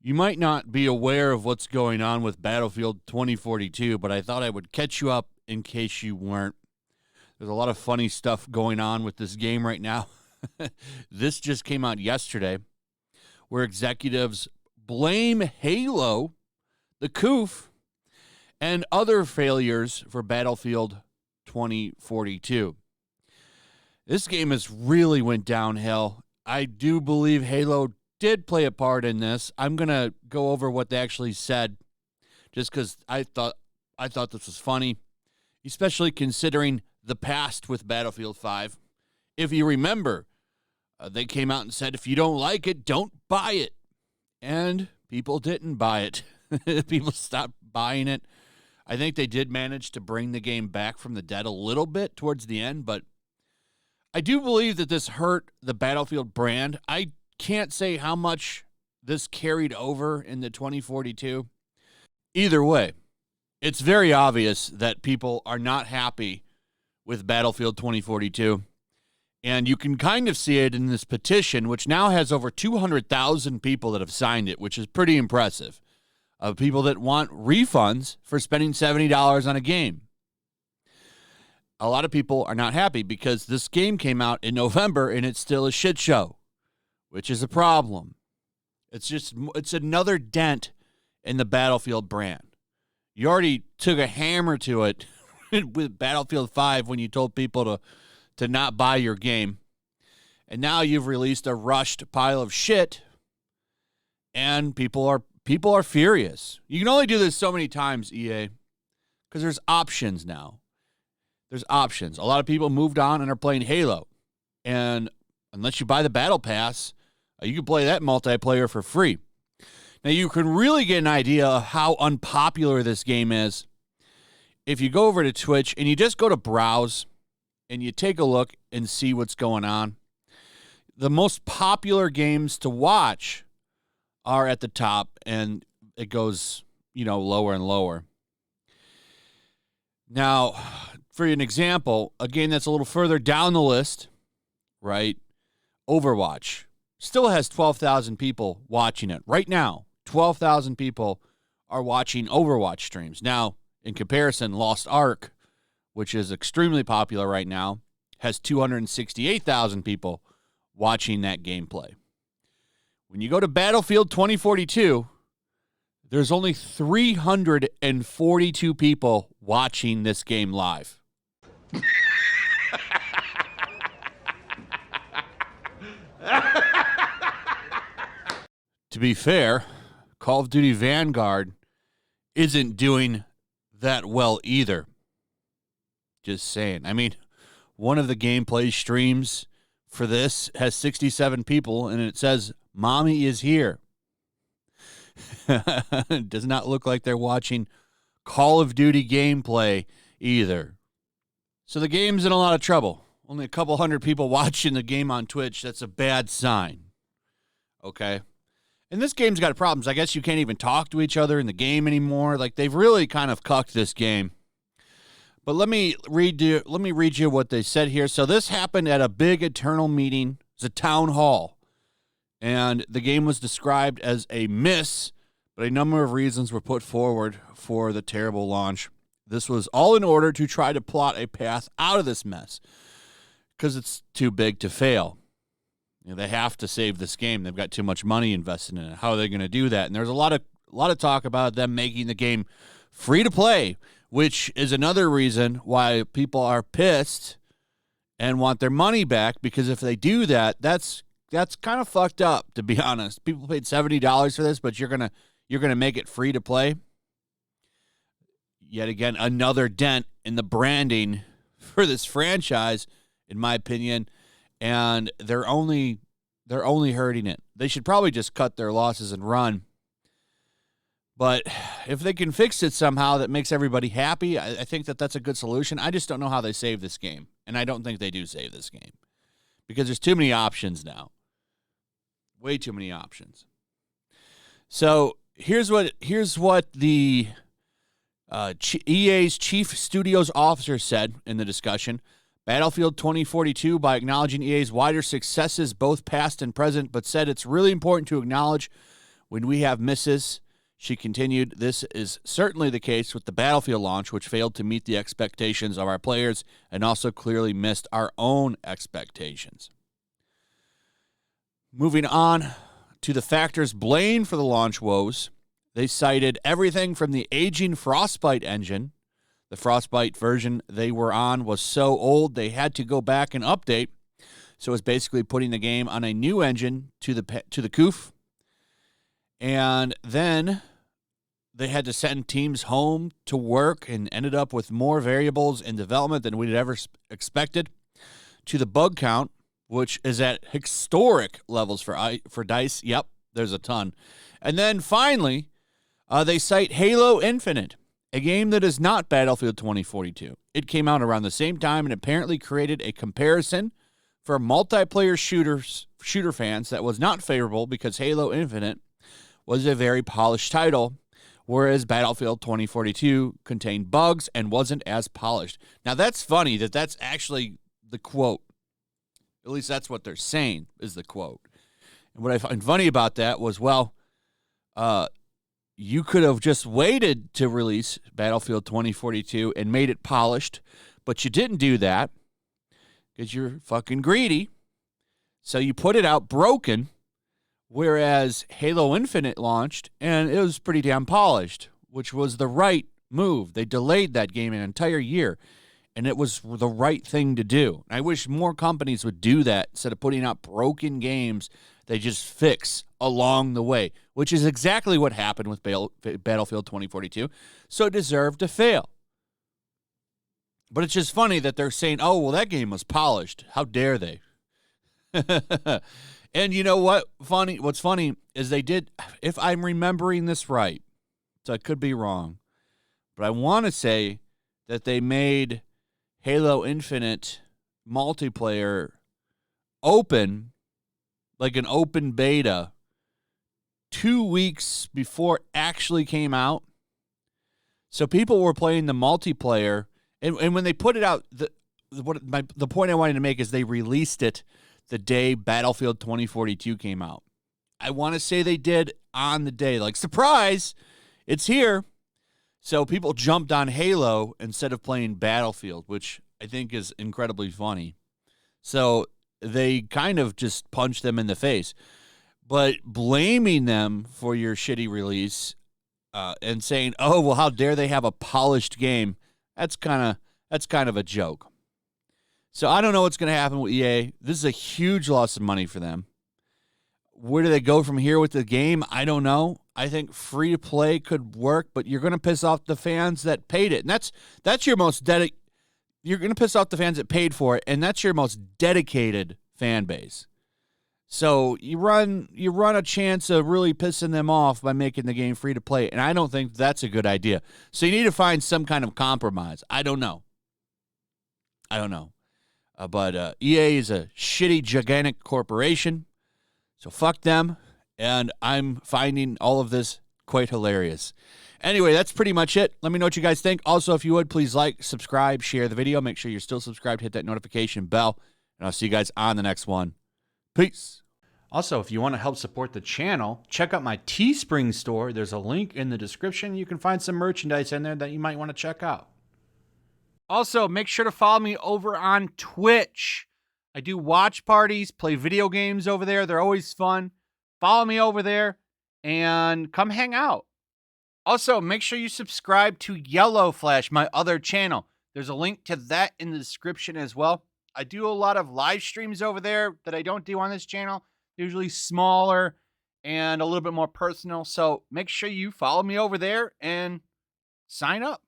You might not be aware of what's going on with Battlefield 2042, but I thought I would catch you up in case you weren't. There's a lot of funny stuff going on with this game right now. This just came out yesterday, where executives blame Halo, the COOF, and other failures for Battlefield 2042. This game has really went downhill. I do believe Halo did play a part in this. I'm going to go over what they actually said just because I thought this was funny, especially considering the past with Battlefield 5. If you remember, they came out and said, if you don't like it, don't buy it. And people didn't buy it. People stopped buying it. I think they did manage to bring the game back from the dead a little bit towards the end, but I do believe that this hurt the Battlefield brand. I can't say how much this carried over in the 2042. Either way, it's very obvious that people are not happy with Battlefield 2042. And you can kind of see it in this petition, which now has over 200,000 people that have signed it, which is pretty impressive, of people that want refunds for spending $70 on a game. A lot of people are not happy because this game came out in November and it's still a shit show, which is a problem. It's another dent in the Battlefield brand. You already took a hammer to it with Battlefield 5 when you told people to not buy your game. And now you've released a rushed pile of shit, and people are furious. You can only do this so many times, EA, because there's options now. There's options. A lot of people moved on and are playing Halo. And unless you buy the Battle Pass, you can play that multiplayer for free. Now, you can really get an idea of how unpopular this game is if you go over to Twitch and you just go to browse and you take a look and see what's going on. The most popular games to watch are at the top, and it goes, lower and lower. Now, for an example, a game that's a little further down the list, right? Overwatch still has 12,000 people watching it. Right now, 12,000 people are watching Overwatch streams. Now, in comparison, Lost Ark, which is extremely popular right now, has 268,000 people watching that gameplay. When you go to Battlefield 2042, there's only 342 people watching this game live. To be fair, Call of Duty Vanguard isn't doing that well either. Just saying. I mean, one of the gameplay streams for this has 67 people, and it says, "Mommy is here." It does not look like they're watching Call of Duty gameplay either. So the game's in a lot of trouble. Only a couple hundred people watching the game on Twitch. That's a bad sign. Okay? And this game's got problems. I guess you can't even talk to each other in the game anymore. Like, they've really kind of cucked this game. But let me read you what they said here. So this happened at a big internal meeting. It's a town hall. And the game was described as a miss, but a number of reasons were put forward for the terrible launch. This was all in order to try to plot a path out of this mess, because it's too big to fail. They have to save this game. They've got too much money invested in it. How are they going to do that? And there's a lot of talk about them making the game free to play, which is another reason why people are pissed and want their money back, because if they do that, that's kind of fucked up, to be honest. People paid $70 for this, but you're gonna make it free to play. Yet again, another dent in the branding for this franchise, in my opinion, and they're only hurting it. They should probably just cut their losses and run. But if they can fix it somehow that makes everybody happy, I think that's a good solution. I just don't know how they save this game, and I don't think they do save this game, because there's too many options now. Way too many options. So here's what the EA's chief studios officer said in the discussion. Battlefield 2042 by acknowledging EA's wider successes, both past and present, but said it's really important to acknowledge when we have misses. She continued, this is certainly the case with the Battlefield launch, which failed to meet the expectations of our players and also clearly missed our own expectations. Moving on to the factors blamed for the launch woes, they cited everything from the aging Frostbite engine. The Frostbite version they were on was so old they had to go back and update. So it was basically putting the game on a new engine to the COOF. And then they had to send teams home to work and ended up with more variables in development than we'd ever expected. To the bug count, which is at historic levels for DICE. Yep, there's a ton. And then finally, they cite Halo Infinite, a game that is not Battlefield 2042. It came out around the same time and apparently created a comparison for multiplayer shooter fans that was not favorable because Halo Infinite was a very polished title, whereas Battlefield 2042 contained bugs and wasn't as polished. Now, that's funny that that's actually the quote. At least that's what they're saying is the quote. And what I find funny about that was, well, you could have just waited to release Battlefield 2042 and made it polished, but you didn't do that because you're fucking greedy. So you put it out broken, whereas Halo Infinite launched and it was pretty damn polished, which was the right move. They delayed that game an entire year, and it was the right thing to do. I wish more companies would do that instead of putting out broken games they just fix along the way, which is exactly what happened with Battlefield 2042. So it deserved to fail. But it's just funny that they're saying, oh, well, that game was polished. How dare they? And you know what? What's funny is they did, if I'm remembering this right, so I could be wrong, but I want to say that they made Halo Infinite multiplayer open, like an open beta, 2 weeks before it actually came out. So people were playing the multiplayer, and when they put it out, the point I wanted to make is they released it the day Battlefield 2042 came out. I want to say they did on the day, like, surprise, it's here. So people jumped on Halo instead of playing Battlefield, which I think is incredibly funny. So they kind of just punched them in the face. But blaming them for your shitty release and saying, oh, well, how dare they have a polished game, that's kind of a joke. So I don't know what's going to happen with EA. This is a huge loss of money for them. Where do they go from here with the game? I don't know. I think free to play could work, but you're going to piss off the fans that paid it. And that's your most you're going to piss off the fans that paid for it, and that's your most dedicated fan base. So you run a chance of really pissing them off by making the game free to play, and I don't think that's a good idea. So you need to find some kind of compromise. I don't know. But EA is a shitty, gigantic corporation, so fuck them, and I'm finding all of this quite hilarious. Anyway, that's pretty much it. Let me know what you guys think. Also, if you would, please like, subscribe, share the video. Make sure you're still subscribed. Hit that notification bell, and I'll see you guys on the next one. Peace. Also, if you want to help support the channel, check out my Teespring store. There's a link in the description. You can find some merchandise in there that you might want to check out. Also, make sure to follow me over on Twitch. I do watch parties, play video games over there. They're always fun. Follow me over there and come hang out. Also, make sure you subscribe to YellowFlash, my other channel. There's a link to that in the description as well. I do a lot of live streams over there that I don't do on this channel. Usually smaller and a little bit more personal. So make sure you follow me over there and sign up.